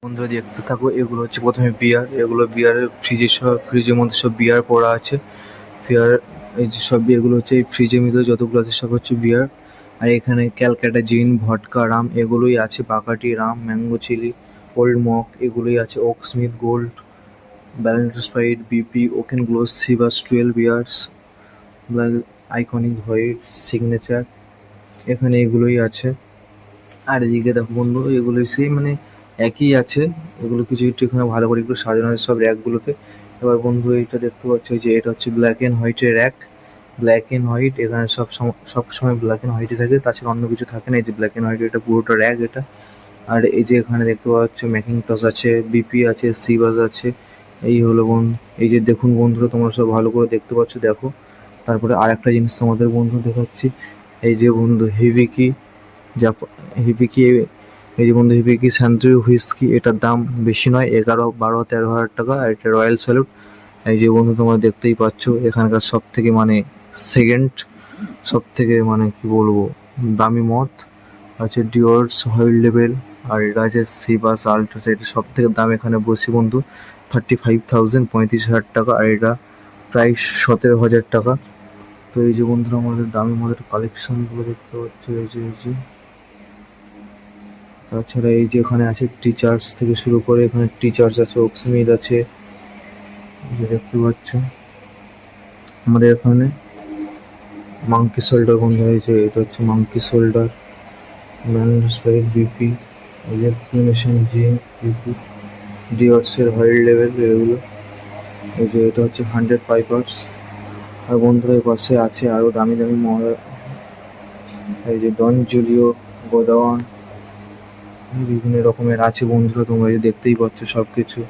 বন্ধুরা দেখতে থাকো, এগুলো হচ্ছে প্রথমে বিয়ার। এগুলো বিয়ারের ফ্রিজের মধ্যে সব বিয়ার পড়া আছে। বিয়ার, এই যে সব এগুলো হচ্ছে এই ফ্রিজের ভিতরে যতগুলো আছে সব হচ্ছে বিয়ার। আর এখানে ক্যালকাটা জিন, ভটকা, রাম এগুলোই আছে। Bacardi, rum, mango chilli, Old Monk এগুলোই আছে। Oaksmith Gold, Ballantine's Sprite, BP, Oaken Glow, Chivas 12 beers, Iconic White, Signature, এখানে এগুলোই আছে। আর এদিকে দেখো বন্ধু, এগুলো সেই মানে একই আছে। এগুলো কিছু একটু এখানে ভালো করে একটু সাজানো আছে সব র্যাকগুলোতে। এবার বন্ধু এইটা দেখতে পাচ্ছ, যে এটা হচ্ছে ব্ল্যাক অ্যান্ড হোয়াইটের র্যাক। ব্ল্যাক অ্যান্ড হোয়াইট, এখানে সব সময় ব্ল্যাক অ্যান্ড হোয়াইটই থাকে, তাছাড়া অন্য কিছু থাকে না। এই যে ব্ল্যাক অ্যান্ড হোয়াইট, এটা পুরোটা র্যাক এটা। আর এই যে এখানে দেখতে পাচ্ছ ম্যাকিংটস আছে, বিপি আছে, সিবাস আছে। এই হলো বন্ধু, এই যে দেখুন বন্ধুরা, তোমরা সব ভালো করে দেখতে পাচ্ছ, দেখো। তারপরে আর একটা জিনিস তোমাদের বন্ধু দেখাচ্ছি। এই যে বন্ধু হিবিকি, হিবিকি, এই যে বন্ধু হিবিকি স্যান্ট্রি হুইস্কি, এটার দাম বেশি নয়, 11, 12, 13 হাজার টাকা। আর এটা রয়্যাল স্যালুট। এই যে বন্ধু তোমরা দেখতেই পাচ্ছ, এখানকার সব থেকে মানে সেকেন্ড সব থেকে মানে কি বলবো দামি মদ আছে ডিওর্স হোয়াইট লেভেল। আর এটা আছে সিবাস আল্ট্রাস, এটা সব থেকে দাম এখানে বসি বন্ধু, 35,000, 35,000 টাকা। আর এটা প্রায় 17,000 টাকা। তো এই যে বন্ধুরা আমাদের দামি মদের কালেকশনগুলো দেখতে পাচ্ছ, এই যে তাছাড়া এই যে এখানে আছে টিচার্স থেকে শুরু করে, এখানে টিচার্স আছে, ওকস্মিথ আছে, এই যে দেখতে পাচ্ছ। আমাদের এখানে মাঙ্কি শোল্ডার বন্ধু হয়েছে, এটা হচ্ছে মাঙ্কি শোল্ডার, ম্যানস্পাইক, বিপি, এই যে ফ্লিমেশন জিন, বিপি, ডিওর্সের হোয়াইট লেভেল এগুলো। এই যে এটা হচ্ছে 100 পাইপার্স। আর বন্ধুরা এর পাশে আছে আরো দামি দামি মহড়া, এই যে ডন জুলিও, গোদাওয়ান, বিভিন্ন রকমের আছে বন্ধুরা, তোমরা যে দেখতেই পাচ্ছ সব কিছু।